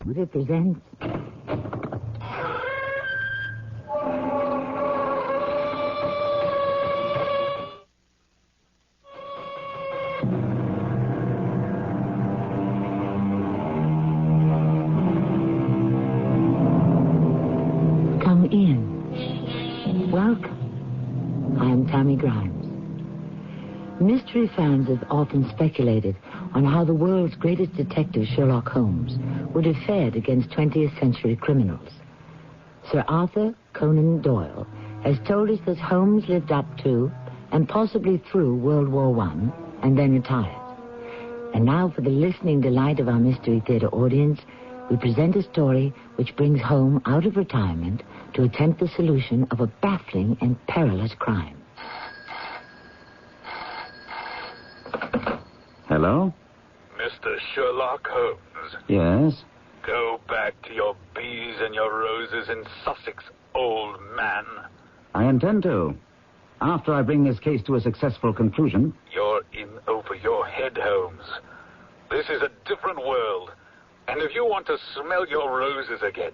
Represents... Come in. Welcome. I'm Tammy Grimes. Mystery fans have often speculated on how the world's greatest detective, Sherlock Holmes, would have fared against 20th century criminals. Sir Arthur Conan Doyle has told us that Holmes lived up to and possibly through World War I and then retired. And now, for the listening delight of our Mystery Theater audience, we present a story which brings Holmes out of retirement to attempt the solution of a baffling and perilous crime. Hello? Mr. Sherlock Holmes. Yes? Go back to your bees and your roses in Sussex, old man. I intend to. After I bring this case to a successful conclusion. You're in over your head, Holmes. This is a different world. And if you want to smell your roses again,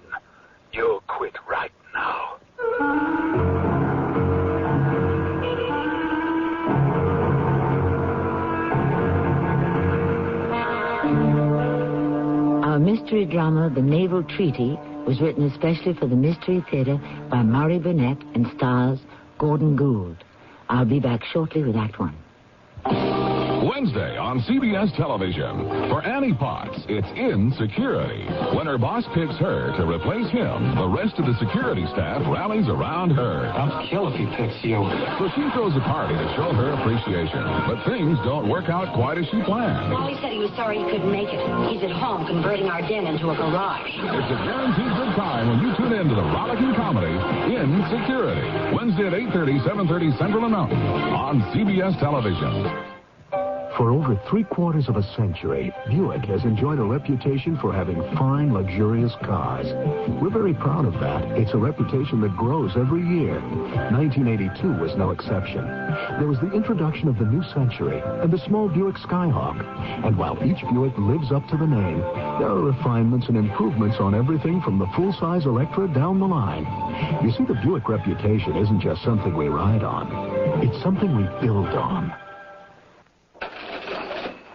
you'll quit right now. Our mystery drama, The Naval Treaty, was written especially for the Mystery Theater by Murray Burnett and stars Gordon Gould. I'll be back shortly with Act One. Wednesday on CBS television. For Annie Potts, it's in security. When her boss picks her to replace him, the rest of the security staff rallies around her. I'll kill if he picks you. So she throws a party to show her appreciation. But things don't work out quite as she planned. Wally said he was sorry he couldn't make it. He's at home converting our den into a garage. It's a guaranteed good time when you tune in to the rollicking comedy, In Security. Wednesday at 8:30, 7:30 Central and Mountain on CBS television. For over 3/4 of a century, Buick has enjoyed a reputation for having fine, luxurious cars. We're very proud of that. It's a reputation that grows every year. 1982 was no exception. There was the introduction of the new century and the small Buick Skyhawk. And while each Buick lives up to the name, there are refinements and improvements on everything from the full-size Electra down the line. You see, the Buick reputation isn't just something we ride on. It's something we build on.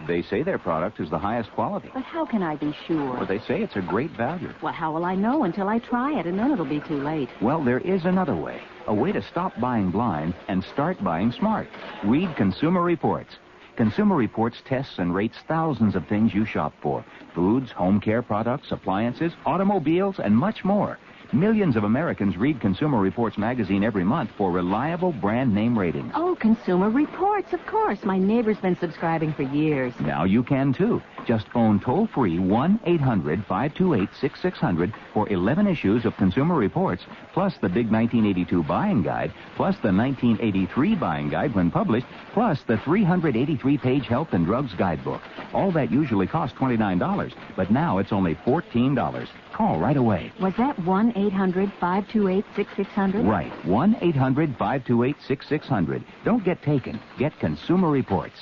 They say their product is the highest quality. But how can I be sure? But they say it's a great value. Well, how will I know until I try it, and then it'll be too late? Well, there is another way. A way to stop buying blind and start buying smart. Read Consumer Reports. Consumer Reports tests and rates thousands of things you shop for. Foods, home care products, appliances, automobiles, and much more. Millions of Americans read Consumer Reports magazine every month for reliable brand name ratings. Oh, Consumer Reports, of course. My neighbor's been subscribing for years. Now you can, too. Just phone toll-free 1-800-528-6600 for 11 issues of Consumer Reports, plus the big 1982 buying guide, plus the 1983 buying guide when published, plus the 383-page health and drugs guidebook. All that usually costs $29, but now it's only $14. Call right away. Was that 1-800-528-6600? Right. 1-800-528-6600. Don't get taken. Get Consumer Reports.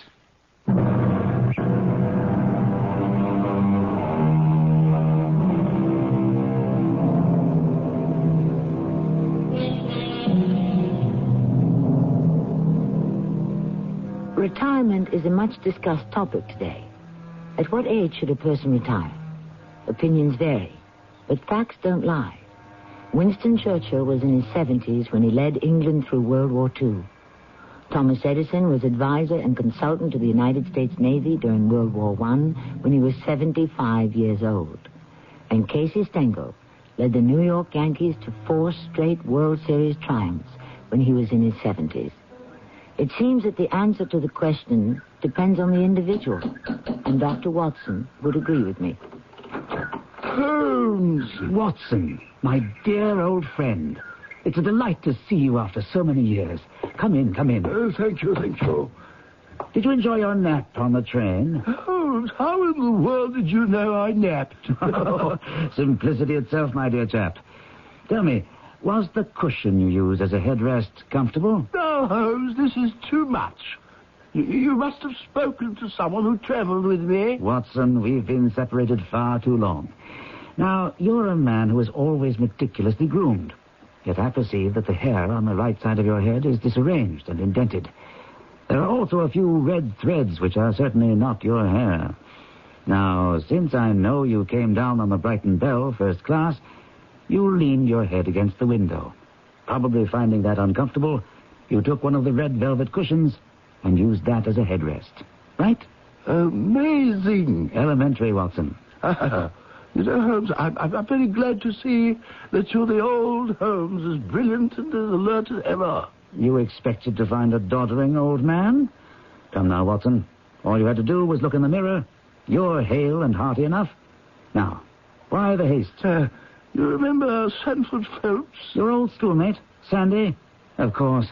Retirement is a much discussed topic today. At what age should a person retire? Opinions vary, but facts don't lie. Winston Churchill was in his 70s when he led England through World War II. Thomas Edison was advisor and consultant to the United States Navy during World War I when he was 75 years old. And Casey Stengel led the New York Yankees to 4 straight World Series triumphs when he was in his 70s. It seems that the answer to the question depends on the individual, and Dr. Watson would agree with me. Holmes! Watson, my dear old friend. It's a delight to see you after so many years. Come in, come in. Oh, thank you, thank you. Did you enjoy your nap on the train? Holmes, how in the world did you know I napped? Oh, simplicity itself, my dear chap. Tell me, was the cushion you use as a headrest comfortable? No, Holmes, this is too much. You must have spoken to someone who traveled with me. Watson, we've been separated far too long. Now, you're a man who is always meticulously groomed. Yet I perceive that the hair on the right side of your head is disarranged and indented. There are also a few red threads which are certainly not your hair. Now, since I know you came down on the Brighton Belle first class, you leaned your head against the window. Probably finding that uncomfortable, you took one of the red velvet cushions and used that as a headrest. Right? Amazing. Elementary, Watson. You know, Holmes, I'm very glad to see that you're the old Holmes, as brilliant and as alert as ever. You expected to find a doddering old man? Come now, Watson. All you had to do was look in the mirror. You're hale and hearty enough. Now, why the haste? You remember Sanford Phelps? Your old schoolmate, Sandy? Of course.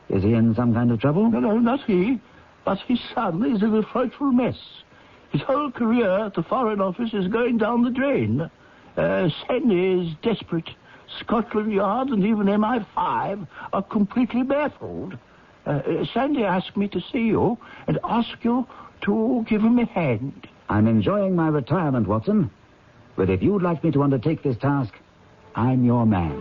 Is he in some kind of trouble? No, not he. But his son is in a frightful mess. His whole career at the Foreign Office is going down the drain. Sandy is desperate. Scotland Yard and even MI5 are completely baffled. Sandy asked me to see you and ask you to give him a hand. I'm enjoying my retirement, Watson. But if you'd like me to undertake this task, I'm your man.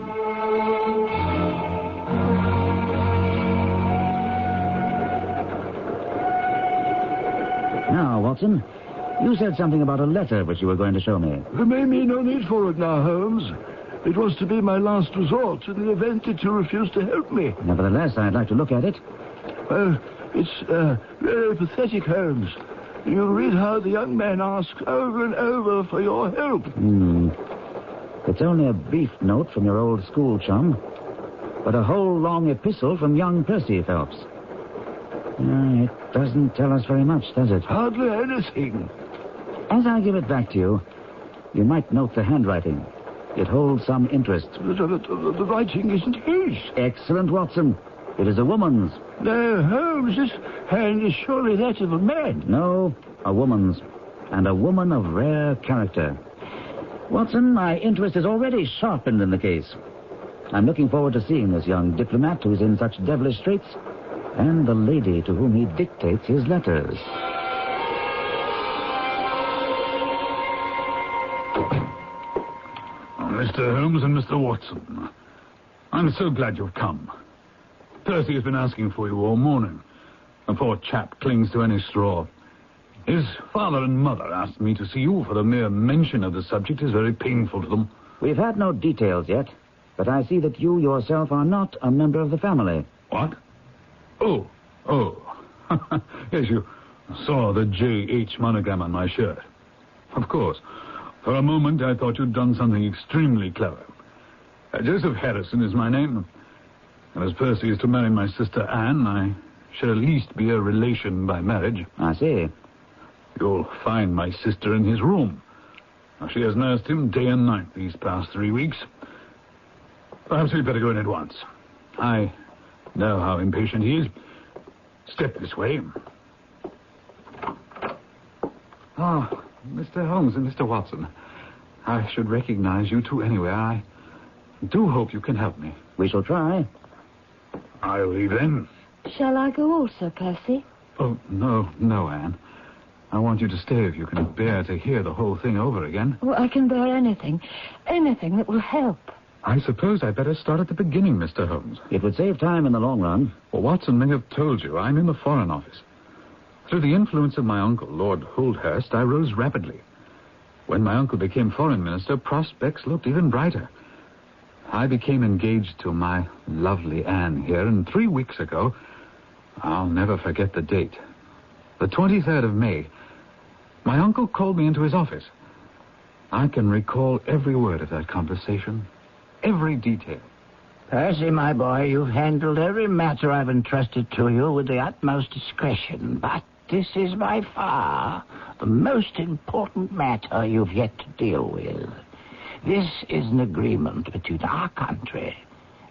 Now, Watson, you said something about a letter which you were going to show me. There may be no need for it now, Holmes. It was to be my last resort in the event that you refused to help me. Nevertheless, I'd like to look at it. Well, it's very pathetic, Holmes. You'll read how the young man asks over and over for your help. It's only a brief note from your old school chum, but a whole long epistle from young Percy Phelps. It doesn't tell us very much, does it? Hardly anything. As I give it back to you, you might note the handwriting. It holds some interest. The writing isn't his. Excellent, Watson. It is a woman's. No, Holmes, this hand is surely that of a man. No, a woman's. And a woman of rare character. Watson, my interest is already sharpened in the case. I'm looking forward to seeing this young diplomat who's in such devilish straits, and the lady to whom he dictates his letters. Mr. Holmes and Mr. Watson, I'm so glad you've come. Percy has been asking for you all morning. The poor chap clings to any straw. His father and mother asked me to see you, for the mere mention of the subject is very painful to them. We've had no details yet, but I see that you yourself are not a member of the family. What? Oh. Yes, you saw the J.H. monogram on my shirt. Of course. For a moment, I thought you'd done something extremely clever. Joseph Harrison is my name. And as Percy is to marry my sister Anne, I should at least be a relation by marriage. I see. You'll find my sister in his room. Now, she has nursed him day and night these past 3 weeks. Perhaps we'd better go in at once. I know how impatient he is. Step this way. Oh, Mr. Holmes and Mr. Watson. I should recognize you two anywhere. I do hope you can help me. We shall try. I'll leave then. Shall I go also, Percy? Oh, no, Anne. I want you to stay if you can bear to hear the whole thing over again. Oh, I can bear anything. Anything that will help. I suppose I'd better start at the beginning, Mr. Holmes. It would save time in the long run. Well, Watson may have told you I'm in the Foreign Office. Through the influence of my uncle, Lord Holdhurst, I rose rapidly. When my uncle became Foreign Minister, prospects looked even brighter. I became engaged to my lovely Anne here, and 3 weeks ago, I'll never forget the date, the 23rd of May, my uncle called me into his office. I can recall every word of that conversation, every detail. Percy, my boy, you've handled every matter I've entrusted to you with the utmost discretion, but this is by far the most important matter you've yet to deal with. This is an agreement between our country,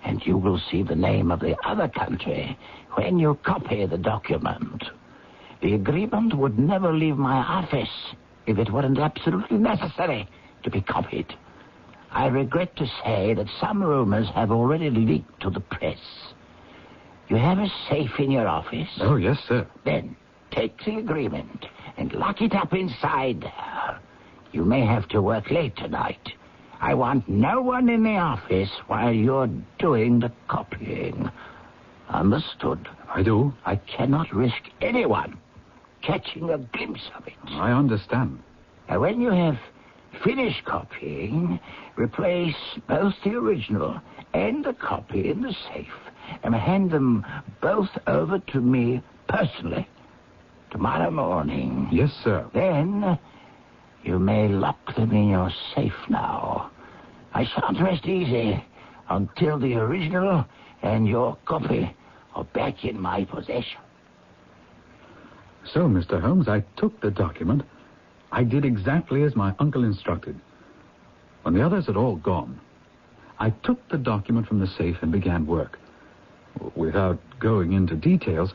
and you will see the name of the other country when you copy the document. The agreement would never leave my office if it weren't absolutely necessary to be copied. I regret to say that some rumors have already leaked to the press. You have a safe in your office? Oh, yes, sir. Then take the agreement and lock it up inside there. You may have to work late tonight. I want no one in the office while you're doing the copying. Understood? I do. I cannot risk anyone catching a glimpse of it. I understand. And when you have finished copying, replace both the original and the copy in the safe and hand them both over to me personally tomorrow morning. Yes, sir. Then you may lock them in your safe now. I shan't rest easy until the original and your copy are back in my possession. So, Mr. Holmes, I took the document. I did exactly as my uncle instructed. When the others had all gone, I took the document from the safe and began work. Without going into details,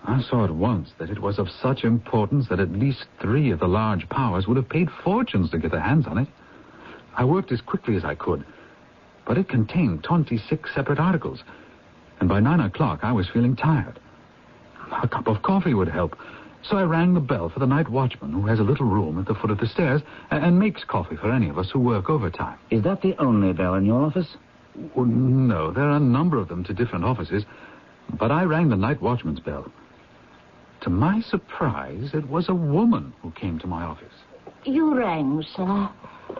I saw at once that it was of such importance that at least 3 of the large powers would have paid fortunes to get their hands on it. I worked as quickly as I could, but it contained 26 separate articles, and by 9 o'clock I was feeling tired. A cup of coffee would help, so I rang the bell for the night watchman, who has a little room at the foot of the stairs and makes coffee for any of us who work overtime. Is that the only bell in your office? Oh, no, there are a number of them to different offices, but I rang the night watchman's bell. To my surprise, it was a woman who came to my office. You rang, sir.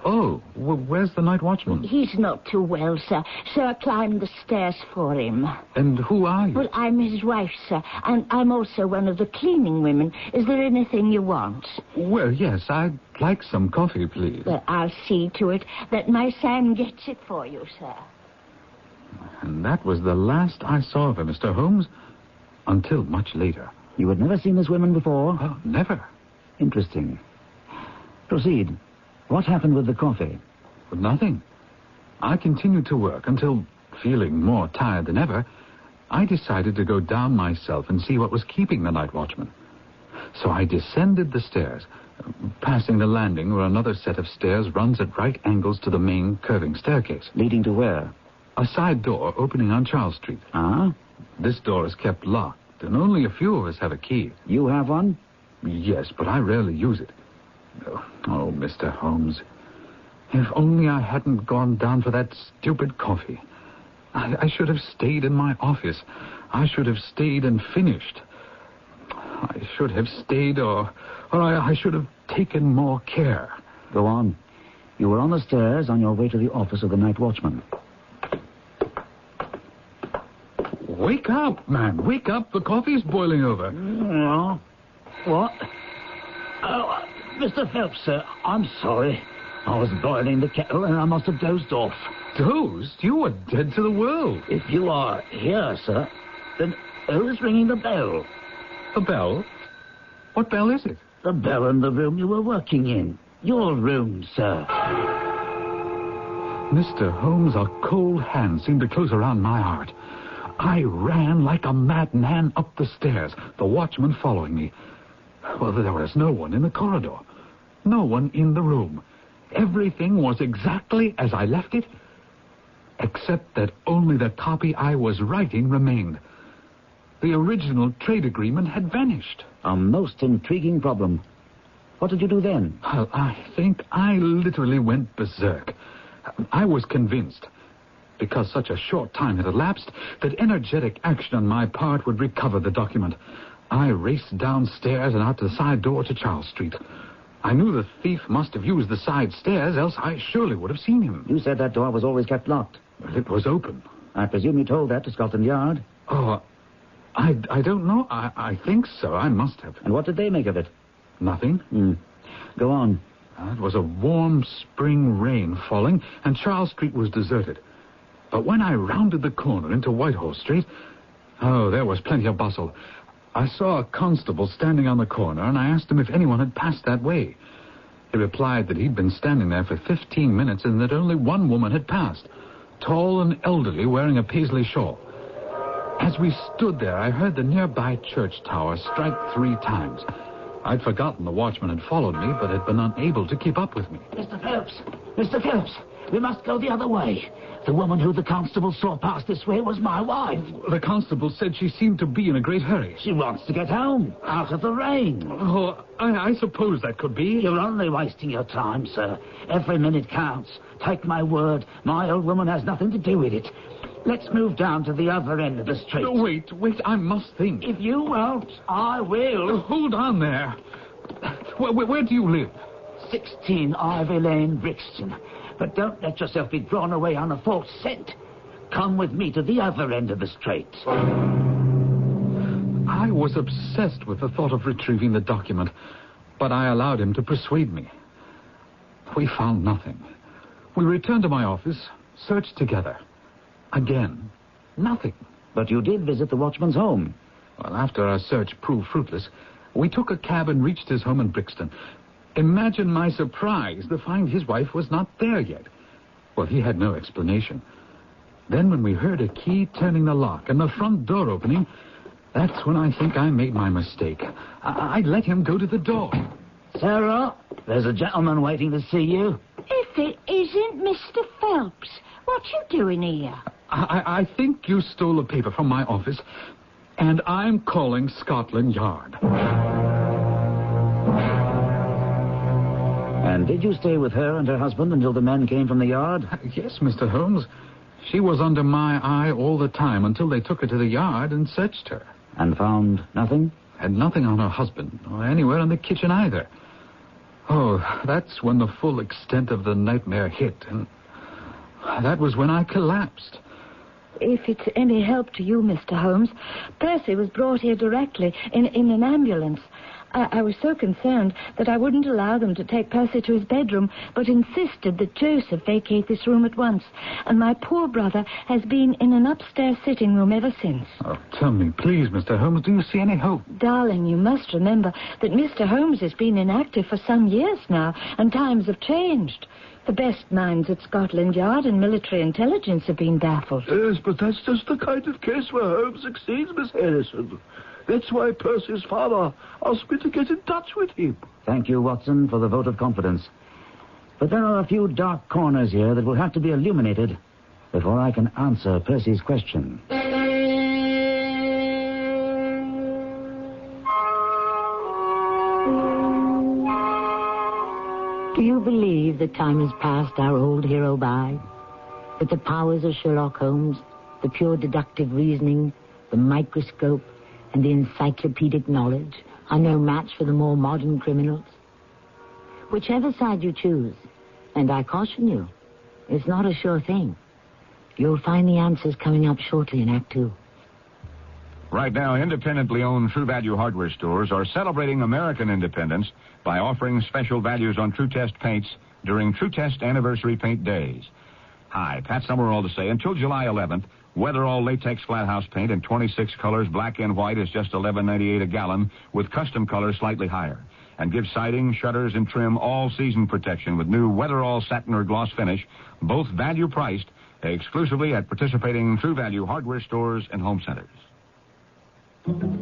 Oh, well, where's the night watchman? He's not too well, sir, so I climbed the stairs for him. And who are you? Well, I'm his wife, sir, and I'm also one of the cleaning women. Is there anything you want? Well, yes, I'd like some coffee, please. Well, I'll see to it that my Sam gets it for you, sir. And that was the last I saw of her, Mr. Holmes, until much later. You had never seen this woman before? Oh, never. Interesting. Proceed. What happened with the coffee? But nothing. I continued to work until, feeling more tired than ever, I decided to go down myself and see what was keeping the night watchman. So I descended the stairs, passing the landing where another set of stairs runs at right angles to the main curving staircase. Leading to where? A side door opening on Charles Street. Ah? This door is kept locked, and only a few of us have a key. You have one? Yes, but I rarely use it. Oh, Mr. Holmes, if only I hadn't gone down for that stupid coffee. I should have stayed in my office. I should have stayed and finished. I should have stayed, or I should have taken more care. Go on. You were on the stairs on your way to the office of the night watchman. Wake up, man. Wake up. The coffee's boiling over. No. What? Oh, Mr. Phelps, sir, I'm sorry. I was boiling the kettle and I must have dozed off. Dozed? You were dead to the world. If you are here, sir, then who's ringing the bell? The bell? What bell is it? The bell in the room you were working in. Your room, sir. Mr. Holmes, a cold hand seemed to close around my heart. I ran like a madman up the stairs, the watchman following me. Well, there was no one in the corridor. No one in the room. Everything was exactly as I left it, except that only the copy I was writing remained. The original trade agreement had vanished. A most intriguing problem. What did you do then? Well, I think I literally went berserk. I was convinced, because such a short time had elapsed, that energetic action on my part would recover the document. I raced downstairs and out the side door to Charles Street. I knew the thief must have used the side stairs, else I surely would have seen him. You said that door was always kept locked. Well, it was open. I presume you told that to Scotland Yard? Oh, I don't know. I think so. I must have. And what did they make of it? Nothing. Go on. It was a warm spring rain falling, and Charles Street was deserted. But when I rounded the corner into Whitehall Street, there was plenty of bustle. I saw a constable standing on the corner, and I asked him if anyone had passed that way. He replied that he'd been standing there for 15 minutes and that only one woman had passed, tall and elderly, wearing a paisley shawl. As we stood there, I heard the nearby church tower strike 3 times. I'd forgotten the watchman had followed me, but had been unable to keep up with me. Mr. Phelps! Mr. Phelps! We must go the other way. The woman who the constable saw pass this way was my wife. The constable said she seemed to be in a great hurry. She wants to get home, out of the rain. Oh, I suppose that could be. You're only wasting your time, sir. Every minute counts. Take my word, my old woman has nothing to do with it. Let's move down to the other end of the street. No, wait, I must think. If you won't, I will. Hold on there. Where do you live? 16 Ivy Lane, Brixton. But don't let yourself be drawn away on a false scent. Come with me to the other end of the street. I was obsessed with the thought of retrieving the document, but I allowed him to persuade me. We found nothing. We returned to my office, searched together. Again, nothing. But you did visit the watchman's home. Well, after our search proved fruitless, we took a cab and reached his home in Brixton. Imagine my surprise to find his wife was not there yet. Well, he had no explanation. Then when we heard a key turning the lock and the front door opening, that's when I think I made my mistake. I let him go to the door. Sarah, there's a gentleman waiting to see you. If it isn't Mr. Phelps, what you doing here? I think you stole a paper from my office, and I'm calling Scotland Yard. And did you stay with her and her husband until the men came from the yard? Yes, Mr. Holmes. She was under my eye all the time until they took her to the yard and searched her. And found nothing? Had nothing on her husband, or anywhere in the kitchen either. Oh, that's when the full extent of the nightmare hit, and that was when I collapsed. If it's any help to you, Mr. Holmes, Percy was brought here directly in an ambulance. I was so concerned that I wouldn't allow them to take Percy to his bedroom, but insisted that Joseph vacate this room at once. And my poor brother has been in an upstairs sitting room ever since. Oh, tell me, please, Mr. Holmes, do you see any hope? Darling, you must remember that Mr. Holmes has been inactive for some years now, and times have changed. The best minds at Scotland Yard and military intelligence have been baffled. Yes, but that's just the kind of case where Holmes succeeds, Miss Harrison. That's why Percy's father asked me to get in touch with him. Thank you, Watson, for the vote of confidence. But there are a few dark corners here that will have to be illuminated before I can answer Percy's question. Do you believe that time has passed our old hero by? That the powers of Sherlock Holmes, the pure deductive reasoning, the microscope, and the encyclopedic knowledge are no match for the more modern criminals? Whichever side you choose, and I caution you, it's not a sure thing. You'll find the answers coming up shortly in Act 2. Right now, independently owned True Value hardware stores are celebrating American independence by offering special values on True Test paints during True Test Anniversary Paint Days. Hi, Pat Summerall to say, until July 11th, Weatherall latex flat house paint in 26 colors, black and white, is just $11.98 a gallon, with custom colors slightly higher. And give siding, shutters, and trim all-season protection with new Weatherall satin or gloss finish, both value-priced, exclusively at participating True Value hardware stores and home centers.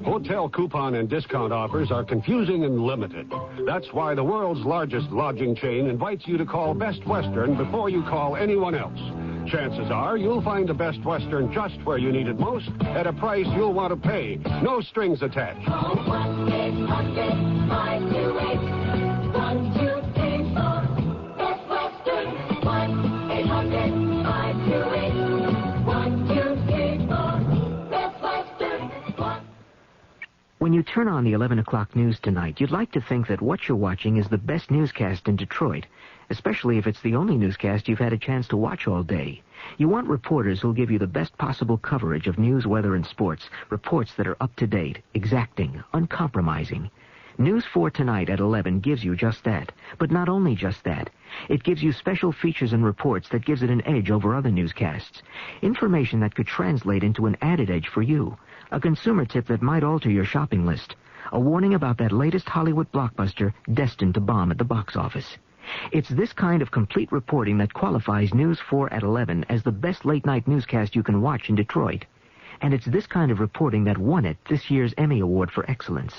Hotel coupon and discount offers are confusing and limited. That's why the world's largest lodging chain invites you to call Best Western before you call anyone else. Chances are you'll find the Best Western just where you need it most at a price you'll want to pay. No strings attached. Call 1-800-528-1234. Best Western. 1-800-528-1234. Best Western. When you turn on the 11 o'clock news tonight, you'd like to think that what you're watching is the best newscast in Detroit, especially if it's the only newscast you've had a chance to watch all day. You want reporters who'll give you the best possible coverage of news, weather, and sports, reports that are up-to-date, exacting, uncompromising. News 4 Tonight at 11 gives you just that, but not only just that. It gives you special features and reports that gives it an edge over other newscasts, information that could translate into an added edge for you, a consumer tip that might alter your shopping list, a warning about that latest Hollywood blockbuster destined to bomb at the box office. It's this kind of complete reporting that qualifies News 4 at 11 as the best late-night newscast you can watch in Detroit. And it's this kind of reporting that won it this year's Emmy Award for Excellence.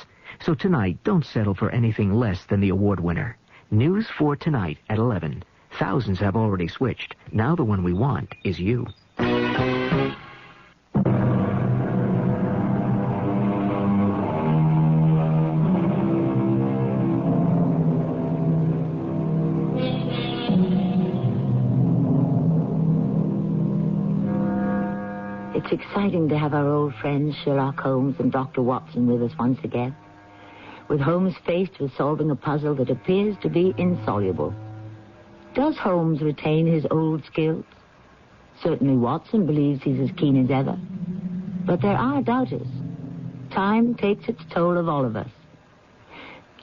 So tonight, don't settle for anything less than the award winner. News 4 Tonight at 11. Thousands have already switched. Now the one we want is you. It's exciting to have our old friends Sherlock Holmes and Dr. Watson with us once again. With Holmes faced with solving a puzzle that appears to be insoluble. Does Holmes retain his old skills? Certainly Watson believes he's as keen as ever. But there are doubters. Time takes its toll of all of us.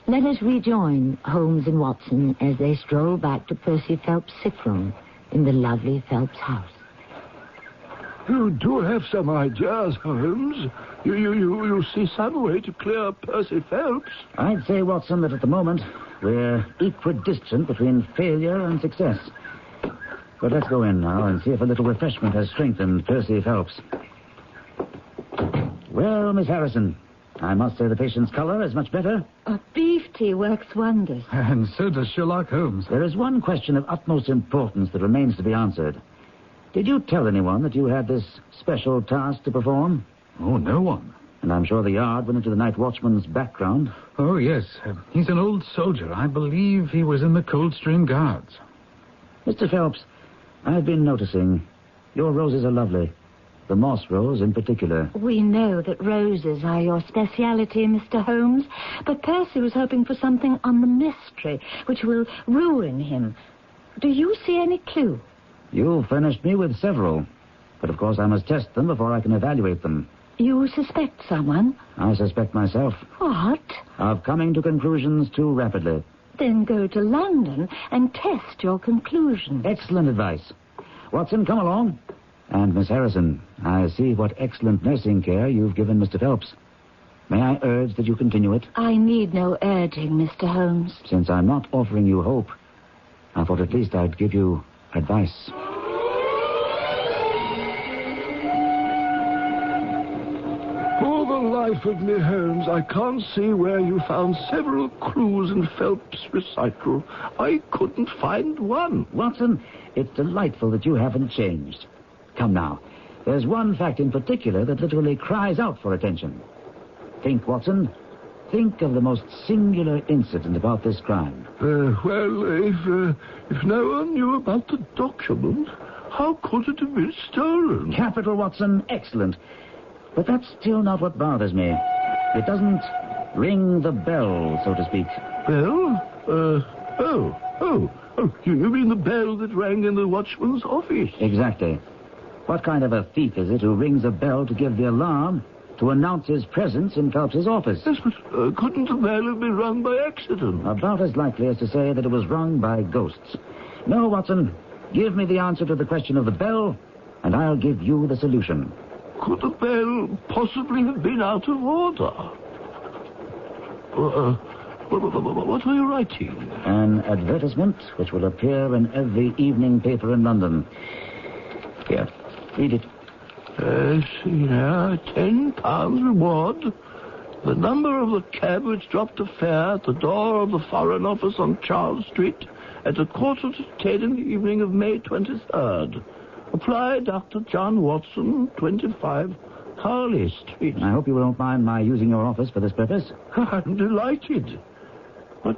Let us rejoin Holmes and Watson as they stroll back to Percy Phelps' sick room in the lovely Phelps house. You do have some ideas, Holmes. You see some way to clear Percy Phelps. I'd say, Watson, that at the moment we're equidistant between failure and success. But let's go in now and see if a little refreshment has strengthened Percy Phelps. Well, Miss Harrison, I must say the patient's color is much better. Beef tea works wonders. And so does Sherlock Holmes. There is one question of utmost importance that remains to be answered. Did you tell anyone that you had this special task to perform? Oh, no one. And I'm sure the yard went into the night watchman's background. Oh, yes. He's an old soldier. I believe he was in the Coldstream Guards. Mr. Phelps, I've been noticing your roses are lovely. The moss rose in particular. We know that roses are your speciality, Mr. Holmes, but Percy was hoping for something on the mystery, which will ruin him. Do you see any clue? You furnished me with several, but of course I must test them before I can evaluate them. You suspect someone? I suspect myself. What? Of coming to conclusions too rapidly. Then go to London and test your conclusions. Excellent advice. Watson, come along. And Miss Harrison, I see what excellent nursing care you've given Mr. Phelps. May I urge that you continue it? I need no urging, Mr. Holmes. Since I'm not offering you hope, I thought at least I'd give you advice. For the life of me, Holmes, I can't see where you found several clues in Phelps' recital. I couldn't find one. Watson, it's delightful that you haven't changed. Come now, there's one fact in particular that literally cries out for attention. Think, Watson. Think of the most singular incident about this crime. If no one knew about the document, how could it have been stolen? Capital, Watson. Excellent. But that's still not what bothers me. It doesn't ring the bell, so to speak. Bell? You mean the bell that rang in the watchman's office? Exactly. What kind of a thief is it who rings a bell to give the alarm to announce his presence in Phelps's office? Yes, but couldn't the bell have been rung by accident? About as likely as to say that it was rung by ghosts. No, Watson. Give me the answer to the question of the bell, and I'll give you the solution. Could the bell possibly have been out of order? What are you writing? An advertisement which will appear in every evening paper in London. Here, read it. See now, £10 reward. The number of the cab which dropped a fare at the door of the Foreign Office on Charles Street at 9:45 in the evening of May 23rd. Apply Dr. John Watson, 25 Harley Street. I hope you won't mind my using your office for this purpose. I'm delighted. But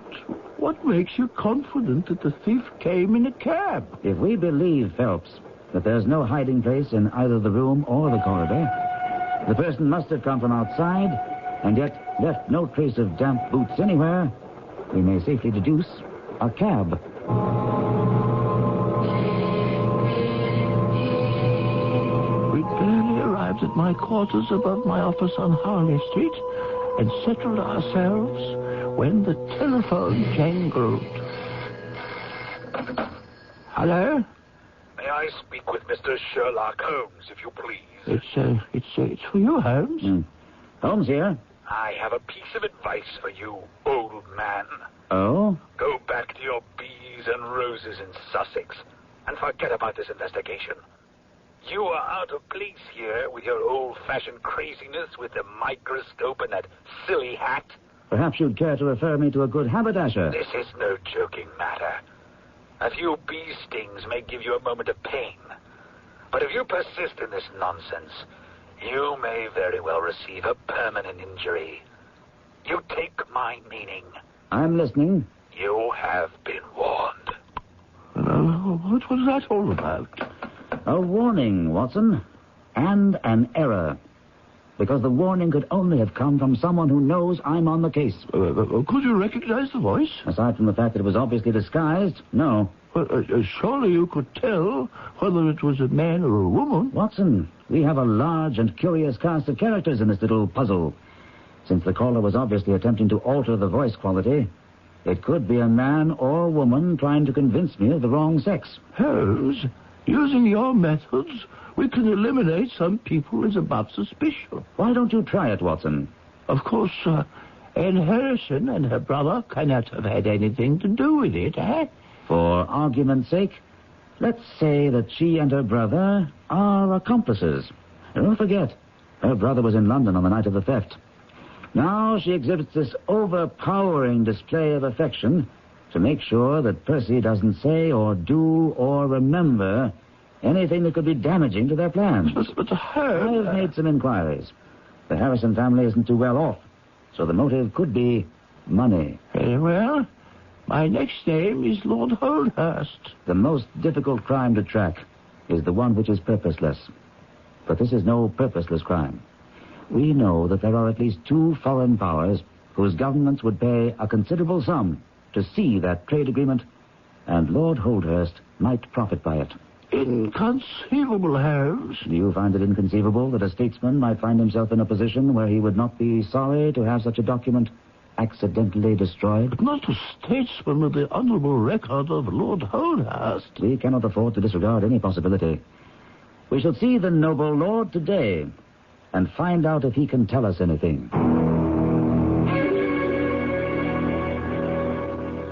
what makes you confident that the thief came in a cab? If we believe, Phelps, that there's no hiding place in either the room or the corridor, the person must have come from outside and yet left no trace of damp boots anywhere, we may safely deduce a cab. We barely arrived at my quarters above my office on Harley Street and settled ourselves when the telephone jangled. Hello? May I speak with Mr. Sherlock Holmes, if you please? It's for you, Holmes. Holmes here. I have a piece of advice for you, old man. Oh? Go back to your bees and roses in Sussex and forget about this investigation. You are out of place here with your old-fashioned craziness with the microscope and that silly hat. Perhaps you'd care to refer me to a good haberdasher. This is no joking matter. A few bee stings may give you a moment of pain. But if you persist in this nonsense, you may very well receive a permanent injury. You take my meaning. I'm listening. You have been warned. What was that all about? A warning, Watson. And an error. Because the warning could only have come from someone who knows I'm on the case. Could you recognize the voice? Aside from the fact that it was obviously disguised, no. Surely you could tell whether it was a man or a woman. Watson, we have a large and curious cast of characters in this little puzzle. Since the caller was obviously attempting to alter the voice quality, it could be a man or woman trying to convince me of the wrong sex. Holmes, using your methods, we can eliminate some people as above suspicion. Why don't you try it, Watson? Of course, Anne Harrison and her brother cannot have had anything to do with it, eh? For argument's sake, let's say that she and her brother are accomplices. Don't forget, her brother was in London on the night of the theft. Now she exhibits this overpowering display of affection to make sure that Percy doesn't say or do or remember anything that could be damaging to their plans. But I've made some inquiries. The Harrison family isn't too well off, so the motive could be money. Very well. My next name is Lord Holdhurst. The most difficult crime to track is the one which is purposeless. But this is no purposeless crime. We know that there are at least 2 foreign powers whose governments would pay a considerable sum to see that trade agreement, and Lord Holdhurst might profit by it. Inconceivable, Holmes. Do you find it inconceivable that a statesman might find himself in a position where he would not be sorry to have such a document accidentally destroyed? But not a statesman with the honourable record of Lord Holdhurst. We cannot afford to disregard any possibility. We shall see the noble lord today and find out if he can tell us anything.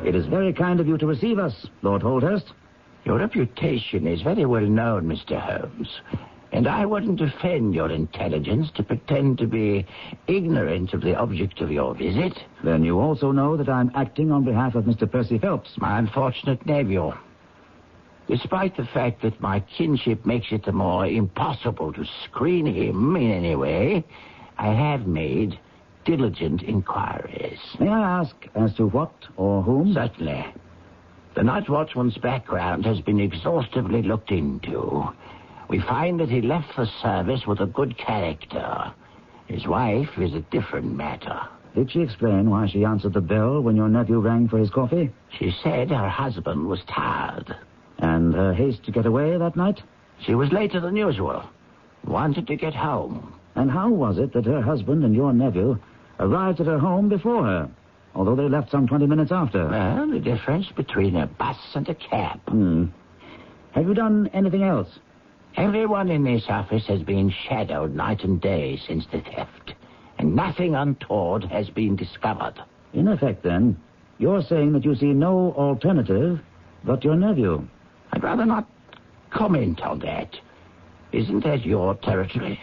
It is very kind of you to receive us, Lord Holdhurst. Your reputation is very well known, Mr. Holmes, and I wouldn't offend your intelligence to pretend to be ignorant of the object of your visit. Then you also know that I'm acting on behalf of Mr. Percy Phelps. My unfortunate nephew. Despite the fact that my kinship makes it more impossible to screen him in any way, I have made diligent inquiries. May I ask as to what or whom? Certainly. The night watchman's background has been exhaustively looked into. We find that he left the service with a good character. His wife is a different matter. Did she explain why she answered the bell when your nephew rang for his coffee? She said her husband was tired. And her haste to get away that night? She was later than usual. Wanted to get home. And how was it that her husband and your nephew arrived at her home before her, although they left some 20 minutes after? Well, the difference between a bus and a cab. Have you done anything else? Everyone in this office has been shadowed night and day since the theft, and nothing untoward has been discovered. In effect, then, you're saying that you see no alternative but your nephew. I'd rather not comment on that. Isn't that your territory?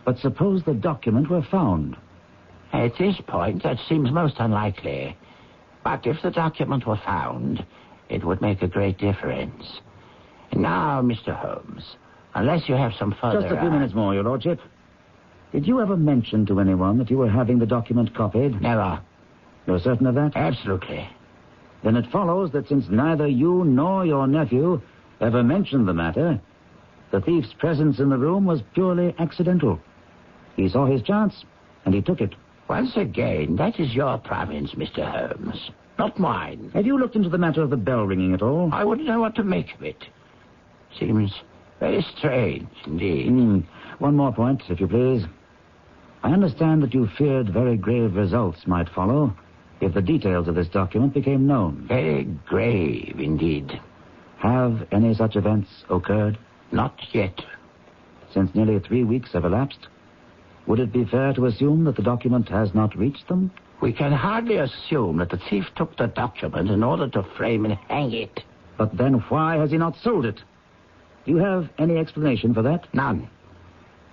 But suppose the document were found. At this point, that seems most unlikely. But if the document were found, it would make a great difference. And now, Mr. Holmes, unless you have some further... Just a few minutes more, Your Lordship. Did you ever mention to anyone that you were having the document copied? Never. You're certain of that? Absolutely. Then it follows that since neither you nor your nephew ever mentioned the matter, the thief's presence in the room was purely accidental. He saw his chance, and he took it. Once again, that is your province, Mr. Holmes, not mine. Have you looked into the matter of the bell ringing at all? I wouldn't know what to make of it. Seems very strange, indeed. One more point, if you please. I understand that you feared very grave results might follow if the details of this document became known. Very grave, indeed. Have any such events occurred? Not yet. Since nearly 3 weeks have elapsed, would it be fair to assume that the document has not reached them? We can hardly assume that the thief took the document in order to frame and hang it. But then why has he not sold it? Do you have any explanation for that? None.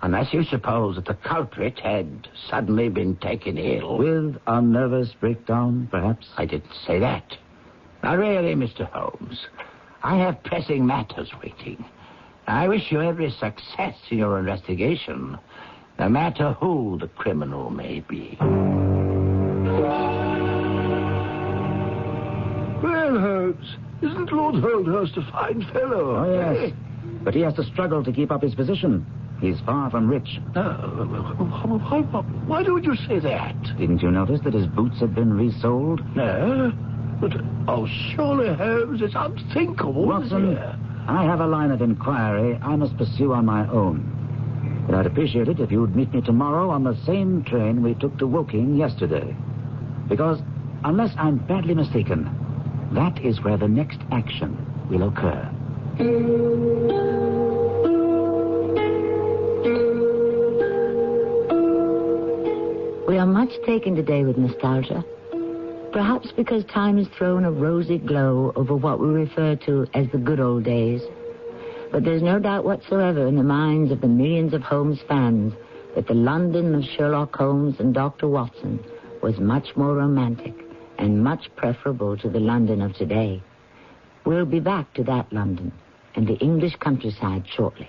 Unless you suppose that the culprit had suddenly been taken ill. With a nervous breakdown, perhaps? I didn't say that. Now, really, Mr. Holmes, I have pressing matters waiting. I wish you every success in your investigation, no matter who the criminal may be. Well, Holmes, isn't Lord Holdhurst a fine fellow? Oh, yes. But he has to struggle to keep up his position. He's far from rich. Why don't you say that? Didn't you notice that his boots had been resold? No. But, surely, Holmes, it's unthinkable. Watson, I have a line of inquiry I must pursue on my own. But I'd appreciate it if you would meet me tomorrow on the same train we took to Woking yesterday. Because, unless I'm badly mistaken, that is where the next action will occur. We are much taken today with nostalgia. Perhaps because time has thrown a rosy glow over what we refer to as the good old days. But there's no doubt whatsoever in the minds of the millions of Holmes fans that the London of Sherlock Holmes and Dr. Watson was much more romantic and much preferable to the London of today. We'll be back to that London and the English countryside shortly.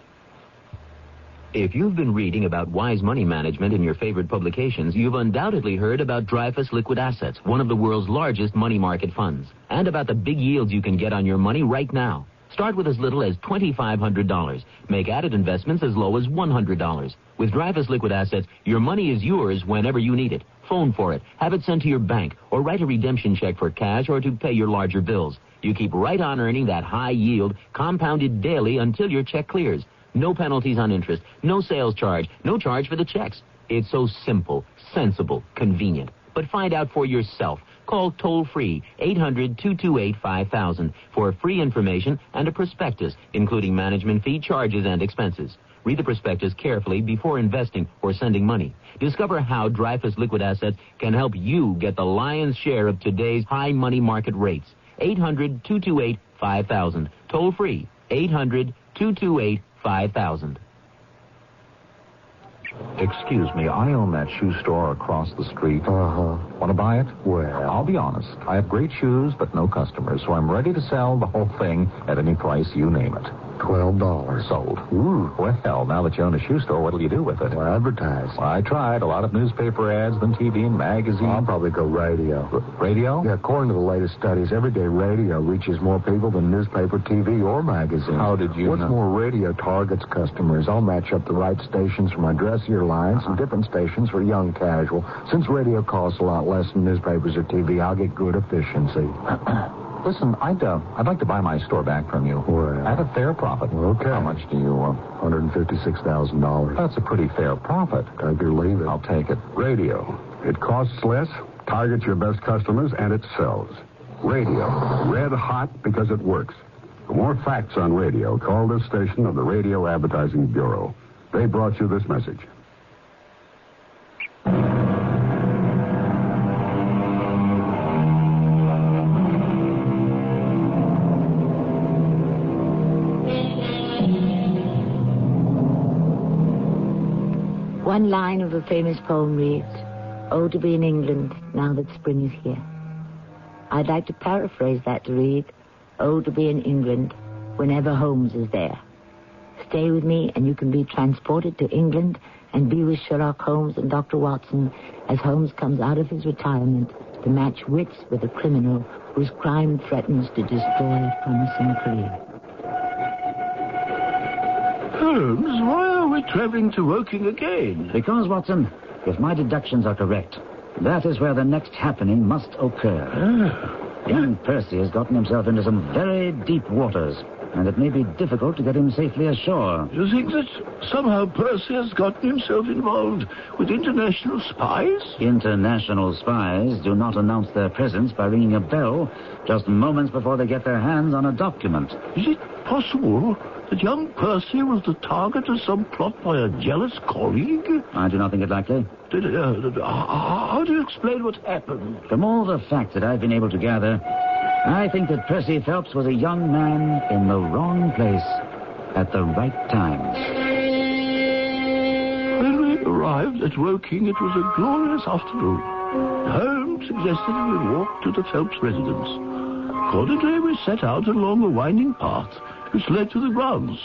If you've been reading about wise money management in your favorite publications, you've undoubtedly heard about Dreyfus Liquid Assets, one of the world's largest money market funds, and about the big yields you can get on your money right now. Start with as little as $2,500. Make added investments as low as $100. With Dreyfus Liquid Assets, your money is yours whenever you need it. Phone for it, have it sent to your bank, or write a redemption check for cash or to pay your larger bills. You keep right on earning that high yield, compounded daily until your check clears. No penalties on interest, no sales charge, no charge for the checks. It's so simple, sensible, convenient. But find out for yourself. Call toll-free 800-228-5000 for free information and a prospectus, including management fee, charges, and expenses. Read the prospectus carefully before investing or sending money. Discover how Dreyfus Liquid Assets can help you get the lion's share of today's high money market rates. 800-228-5000. Toll-free 800-228-5000. Excuse me, I own that shoe store across the street. Want to buy it? Well, I'll be honest. I have great shoes, but no customers, so I'm ready to sell the whole thing at any price you name it. $12. Sold. Ooh. Well, now that you own a shoe store, what'll you do with it? Well, advertise. Well, I tried. A lot of newspaper ads, then TV and magazines. I'll probably go radio. Radio? Yeah, according to the latest studies, everyday radio reaches more people than newspaper, TV, or magazines. How did you know? What's more, radio targets customers. I'll match up the right stations for my dressier lines and different stations for young casual. Since radio costs a lot less than newspapers or TV, I'll get good efficiency. Listen, I'd like to buy my store back from you. Well, at a fair profit. Okay. How much do you want? $156,000. That's a pretty fair profit. Take it or leave it. I'll take it. Radio. It costs less, targets your best customers, and it sells. Radio. Red hot because it works. For more facts on radio, call this station of the Radio Advertising Bureau. They brought you this message. One line of a famous poem reads, "Oh, to be in England now that spring is here." I'd like to paraphrase that to read, "Oh, to be in England whenever Holmes is there." Stay with me and you can be transported to England and be with Sherlock Holmes and Dr. Watson as Holmes comes out of his retirement to match wits with a criminal whose crime threatens to destroy a promising career. Holmes, why are we traveling to Woking again? Because, Watson, if my deductions are correct, that is where the next happening must occur. Young Percy has gotten himself into some very deep waters, and it may be difficult to get him safely ashore. You think that somehow Percy has gotten himself involved with international spies? International spies do not announce their presence by ringing a bell just moments before they get their hands on a document. Is it possible that young Percy was the target of some plot by a jealous colleague? I do not think it likely. How do you explain what happened? From all the facts that I've been able to gather, I think that Percy Phelps was a young man in the wrong place at the right time. When we arrived at Woking, it was a glorious afternoon. Holmes suggested we walk to the Phelps residence. Accordingly, we set out along a winding path which led to the grounds.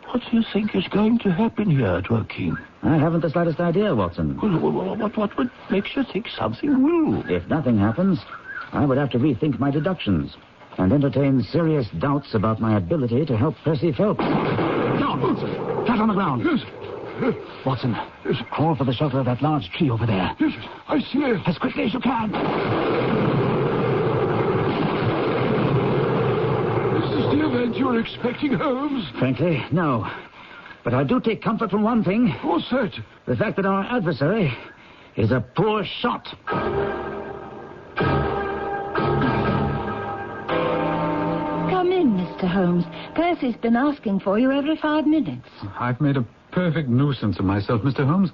What do you think is going to happen here, Joaquin? I haven't the slightest idea, Watson. What would make you think something will? If nothing happens, I would have to rethink my deductions and entertain serious doubts about my ability to help Percy Phelps. Down, Watson. Flat on the ground. Yes. Watson, crawl for the shelter of that large tree over there. Yes, I see it. As quickly as you can. Is this the event you were expecting, Holmes? Frankly, no. But I do take comfort from one thing. What's that? The fact that our adversary is a poor shot. Come in, Mr. Holmes. Percy's been asking for you every 5 minutes. I've made a perfect nuisance of myself, Mr. Holmes.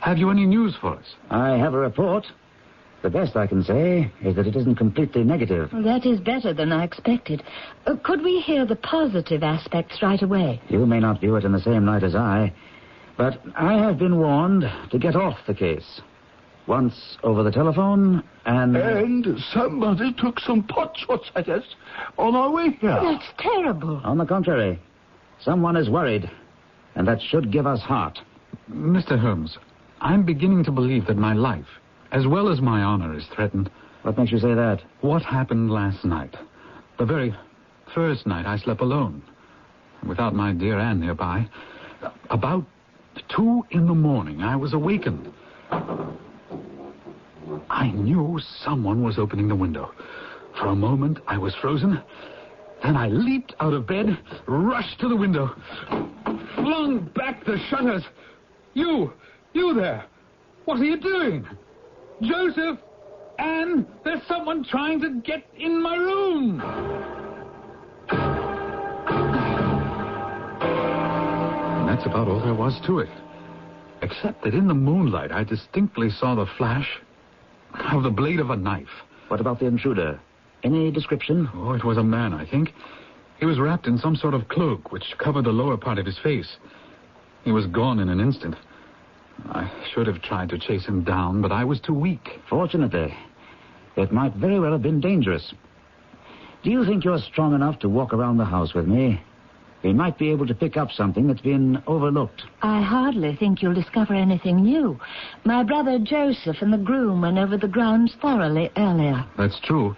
Have you any news for us? I have a report. The best I can say is that it isn't completely negative. That is better than I expected. Could we hear the positive aspects right away? You may not view it in the same light as I, but I have been warned to get off the case. Once over the telephone, and... And somebody took some pot shots at us on our way here. That's terrible. On the contrary, someone is worried, and that should give us heart. Mr. Holmes, I'm beginning to believe that my life, as well as my honor, is threatened. What makes you say that? What happened last night? The very first night I slept alone, without my dear Anne nearby. About 2 a.m, I was awakened. I knew someone was opening the window. For a moment, I was frozen. Then I leaped out of bed, rushed to the window, flung back the shutters. You there. What are you doing? Joseph! Anne, there's someone trying to get in my room! And that's about all there was to it. Except that in the moonlight, I distinctly saw the flash of the blade of a knife. What about the intruder? Any description? Oh, it was a man, I think. He was wrapped in some sort of cloak which covered the lower part of his face. He was gone in an instant. I should have tried to chase him down, but I was too weak. Fortunately, it might very well have been dangerous. Do you think you're strong enough to walk around the house with me? We might be able to pick up something that's been overlooked. I hardly think you'll discover anything new. My brother Joseph and the groom went over the grounds thoroughly earlier. That's true.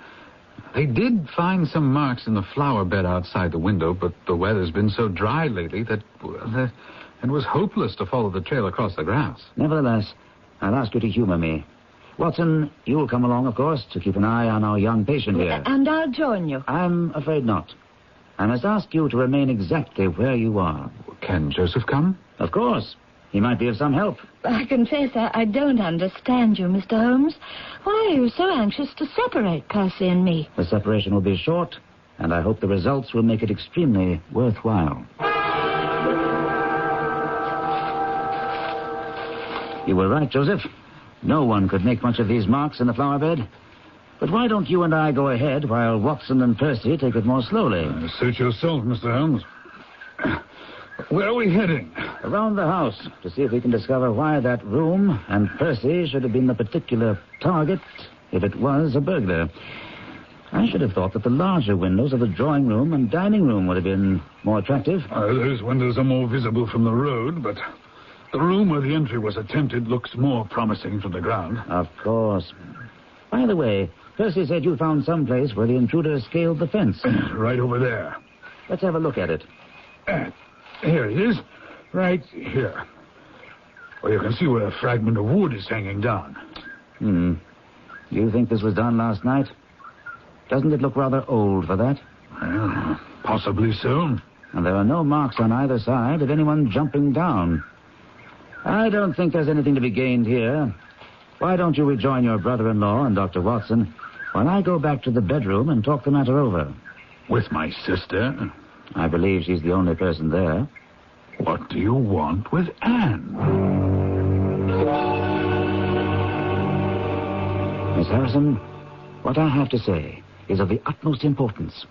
They did find some marks in the flower bed outside the window, but the weather's been so dry lately that it was hopeless to follow the trail across the grass. Nevertheless, I'll ask you to humor me. Watson, you'll come along, of course, to keep an eye on our young patient here. And I'll join you. I'm afraid not. I must ask you to remain exactly where you are. Can Joseph come? Of course. He might be of some help. I confess I don't understand you, Mr. Holmes. Why are you so anxious to separate Percy and me? The separation will be short, and I hope the results will make it extremely worthwhile. You were right, Joseph. No one could make much of these marks in the flower bed. But why don't you and I go ahead while Watson and Percy take it more slowly? Suit yourself, Mr. Holmes. Where are we heading? Around the house, to see if we can discover why that room and Percy should have been the particular target if it was a burglar. I should have thought that the larger windows of the drawing room and dining room would have been more attractive. Those windows are more visible from the road, but the room where the entry was attempted looks more promising from the ground. Of course. By the way, Percy said you found some place where the intruder scaled the fence. Right over there. Let's have a look at it. Here it is. Right here. Well, you can see where a fragment of wood is hanging down. You think this was done last night? Doesn't it look rather old for that? Well, possibly so. And there are no marks on either side of anyone jumping down. I don't think there's anything to be gained here. Why don't you rejoin your brother-in-law and Dr. Watson while I go back to the bedroom and talk the matter over? With my sister? I believe she's the only person there. What do you want with Anne? Miss Harrison, what I have to say is of the utmost importance.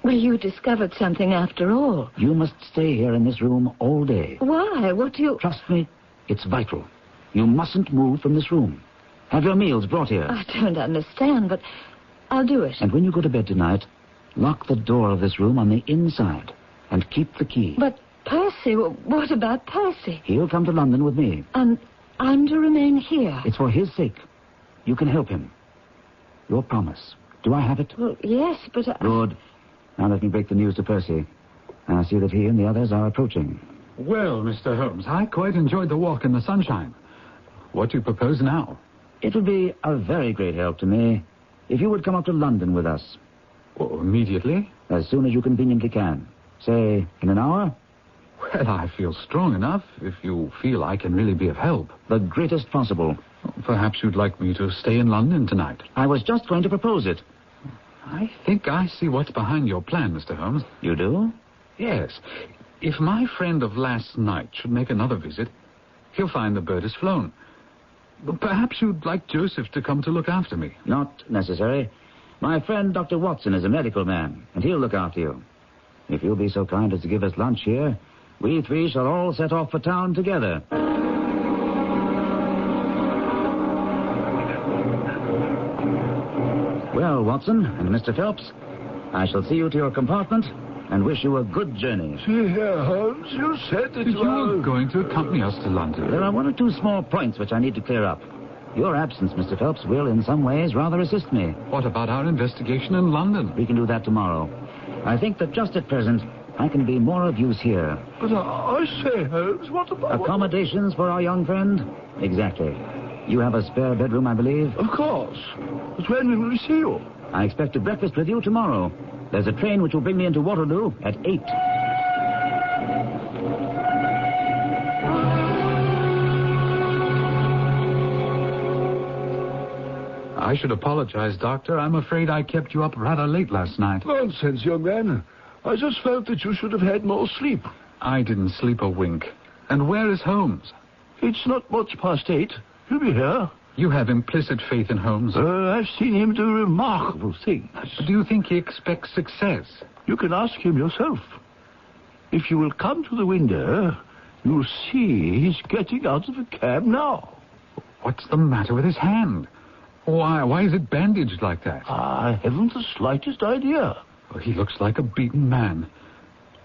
Well, you discovered something after all. You must stay here in this room all day. Why? What do you... Trust me, it's vital. You mustn't move from this room. Have your meals brought here. I don't understand, but I'll do it. And when you go to bed tonight, lock the door of this room on the inside and keep the key. But Percy, what about Percy? He'll come to London with me. And I'm to remain here? It's for his sake. You can help him. Your promise. Do I have it? Well, yes, but Good. Now let me break the news to Percy. I see that he and the others are approaching. Well, Mr. Holmes, I quite enjoyed the walk in the sunshine. What do you propose now? It would be a very great help to me if you would come up to London with us. Oh, immediately? As soon as you conveniently can. Say, in an hour? Well, I feel strong enough if you feel I can really be of help. The greatest possible. Perhaps you'd like me to stay in London tonight. I was just going to propose it. I think I see what's behind your plan, Mr. Holmes. You do? Yes. If my friend of last night should make another visit, he'll find the bird has flown. Perhaps you'd like Joseph to come to look after me. Not necessary. My friend Dr. Watson is a medical man, and he'll look after you. If you'll be so kind as to give us lunch here, we three shall all set off for town together. Well, Watson and Mr. Phelps, I shall see you to your compartment and wish you a good journey. See here, Holmes, you said that you were going to accompany us to London. There are one or two small points which I need to clear up. Your absence, Mr. Phelps, will in some ways rather assist me. What about our investigation in London? We can do that tomorrow. I think that just at present, I can be more of use here. But I say, Holmes, what about... Accommodations for our young friend? Exactly. You have a spare bedroom, I believe? Of course. But when will we see you? I expect to breakfast with you tomorrow. There's a train which will bring me into Waterloo at 8. I should apologize, Doctor. I'm afraid I kept you up rather late last night. Nonsense, young man. I just felt that you should have had more sleep. I didn't sleep a wink. And where is Holmes? It's not much past 8. He'll be here. You have implicit faith in Holmes. I've seen him do remarkable things. Do you think he expects success? You can ask him yourself. If you will come to the window, you'll see he's getting out of the cab now. What's the matter with his hand? Why is it bandaged like that? I haven't the slightest idea. Well, he looks like a beaten man.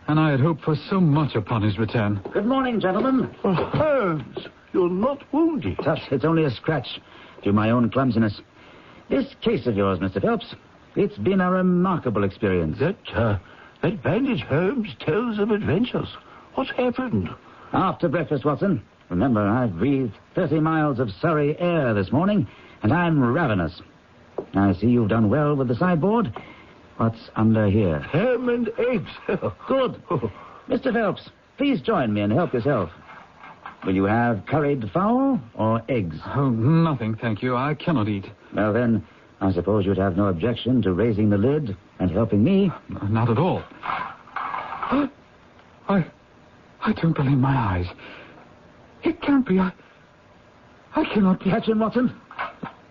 And I had hoped for so much upon his return. Good morning, gentlemen. Holmes, you're not wounded. Tush, it's only a scratch through my own clumsiness. This case of yours, Mr. Phelps, it's been a remarkable experience. That bandage, Holmes, tells of adventures. What's happened? After breakfast, Watson. Remember, I've breathed 30 miles of Surrey air this morning, and I'm ravenous. I see you've done well with the sideboard. What's under here? Ham and eggs. Good. Mr. Phelps, please join me and help yourself. Will you have curried fowl or eggs? Oh, nothing, thank you. I cannot eat. Well, then, I suppose you'd have no objection to raising the lid and helping me. Not at all. I don't believe my eyes. It can't be. I cannot be. Catch him, Watson.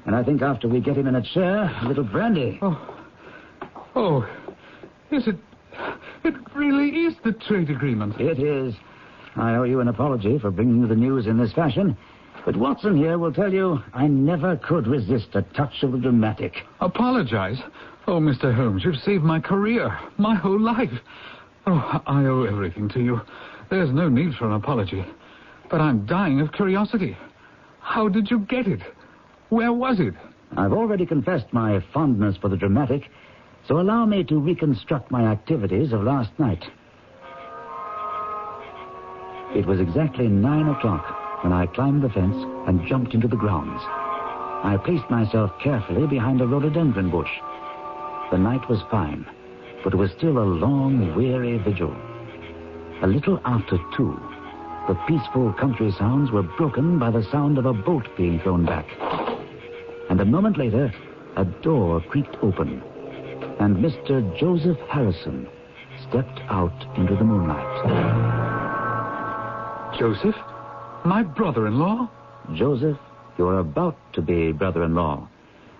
And I think after we get him in a chair, a little brandy. Oh, is it... It really is the trade agreement. It is. I owe you an apology for bringing you the news in this fashion. But Watson here will tell you I never could resist a touch of the dramatic. Apologize? Oh, Mr. Holmes, you've saved my career, my whole life. Oh, I owe everything to you. There's no need for an apology. But I'm dying of curiosity. How did you get it? Where was it? I've already confessed my fondness for the dramatic, so allow me to reconstruct my activities of last night. It was exactly 9 o'clock when I climbed the fence and jumped into the grounds. I placed myself carefully behind a rhododendron bush. The night was fine, but it was still a long, weary vigil. A little after 2, the peaceful country sounds were broken by the sound of a bolt being thrown back. And a moment later, a door creaked open, and Mr. Joseph Harrison stepped out into the moonlight. Joseph? My brother-in-law? Joseph, you're about to be brother-in-law,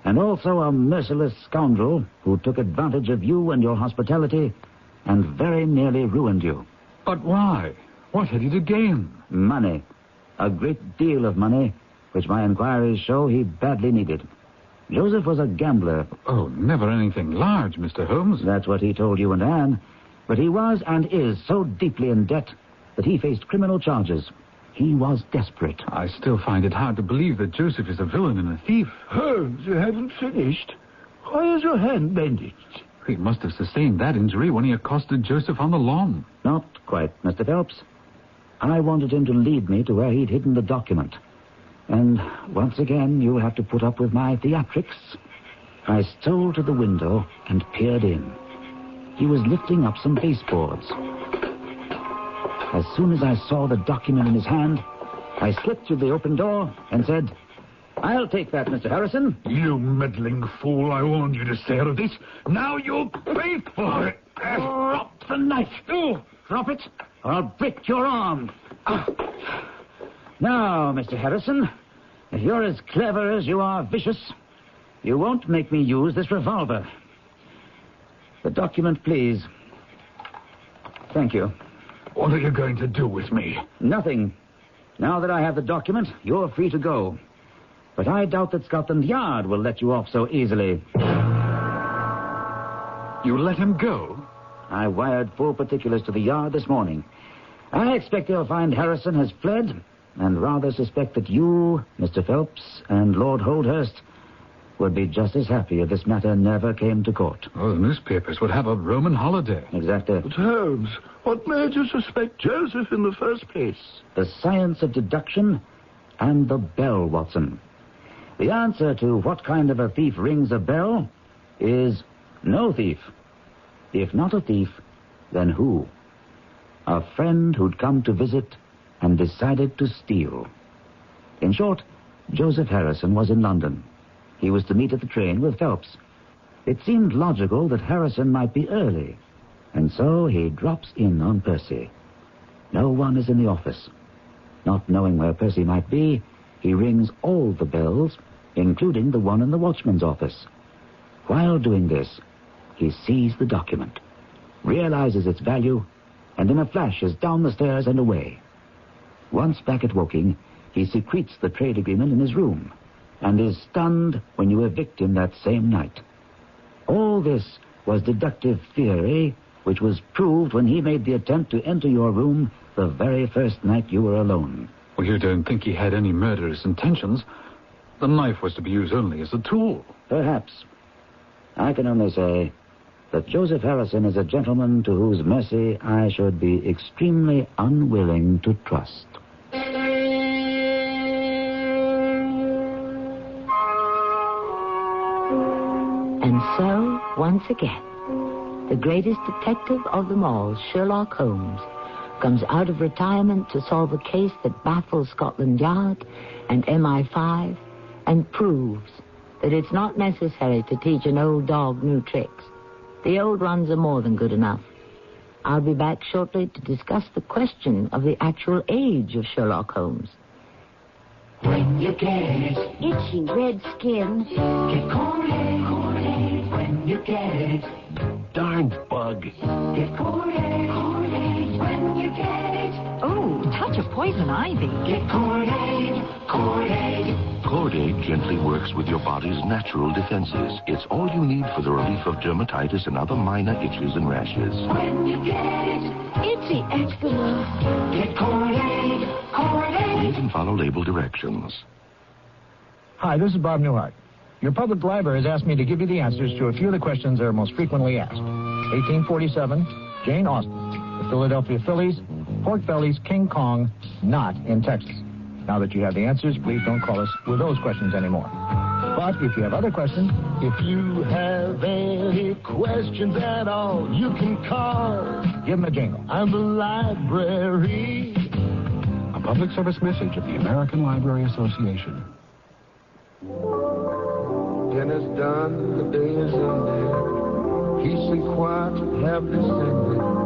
and also a merciless scoundrel who took advantage of you and your hospitality and very nearly ruined you. But why? What had he to gain? Money. A great deal of money, which my inquiries show he badly needed. Joseph was a gambler. Oh, never anything large, Mr. Holmes. That's what he told you and Anne. But he was and is so deeply in debt that he faced criminal charges. He was desperate. I still find it hard to believe that Joseph is a villain and a thief. Holmes, you haven't finished. Why is your hand bandaged? He must have sustained that injury when he accosted Joseph on the lawn. Not quite, Mr. Phelps. I wanted him to lead me to where he'd hidden the document. And once again, you'll have to put up with my theatrics. I stole to the window and peered in. He was lifting up some baseboards. As soon as I saw the document in his hand, I slipped through the open door and said, "I'll take that, Mr. Harrison." You meddling fool, I warned you to stay out of this. Now you'll pay for it. Drop the knife. Drop it, or I'll break your arm. Now, Mr. Harrison, if you're as clever as you are vicious, you won't make me use this revolver. The document, please. Thank you. What are you going to do with me? Nothing. Now that I have the document, you're free to go. But I doubt that Scotland Yard will let you off so easily. You let him go? I wired full particulars to the Yard this morning. I expect they'll find Harrison has fled, and rather suspect that you, Mr. Phelps, and Lord Holdhurst would be just as happy if this matter never came to court. Oh, the newspapers would have a Roman holiday. Exactly. But Holmes, what made you suspect Joseph in the first place? The science of deduction and the bell, Watson. The answer to what kind of a thief rings a bell is no thief. If not a thief, then who? A friend who'd come to visit and decided to steal. In short, Joseph Harrison was in London. He was to meet at the train with Phelps. It seemed logical that Harrison might be early, and so he drops in on Percy. No one is in the office. Not knowing where Percy might be, he rings all the bells, including the one in the watchman's office. While doing this, he sees the document, realizes its value, and in a flash is down the stairs and away. Once back at Woking, he secretes the trade agreement in his room, and is stunned when you evict him that same night. All this was deductive theory, which was proved when he made the attempt to enter your room the very first night you were alone. Well, you don't think he had any murderous intentions? The knife was to be used only as a tool. Perhaps. I can only say that Joseph Harrison is a gentleman to whose mercy I should be extremely unwilling to trust. And so, once again, the greatest detective of them all, Sherlock Holmes, comes out of retirement to solve a case that baffles Scotland Yard and MI5 and proves that it's not necessary to teach an old dog new tricks. The old ones are more than good enough. I'll be back shortly to discuss the question of the actual age of Sherlock Holmes. When you get Itchy red skin. get Kool-Aid, when you get it. Darn bug. Get Kool-Aid, when you get it. Oh, touch of poison ivy. Get Kool-Aid. Cord-Aid gently works with your body's natural defenses. It's all you need for the relief of dermatitis and other minor itches and rashes. When you get it. Itchy eczema. Get Kool-Aid. Read and follow label directions. Hi, this is Bob Newhart. Your public library has asked me to give you the answers to a few of the questions that are most frequently asked. 1847, Jane Austen. The Philadelphia Phillies, pork bellies, King Kong, not in Texas. Now that you have the answers, please don't call us with those questions anymore. But if you have other questions... If you have any questions at all, you can call. Give them a jingle. I'm the library. A public service message of the American Library Association. Dinner's done, the day is ended. Peace and quiet have descended.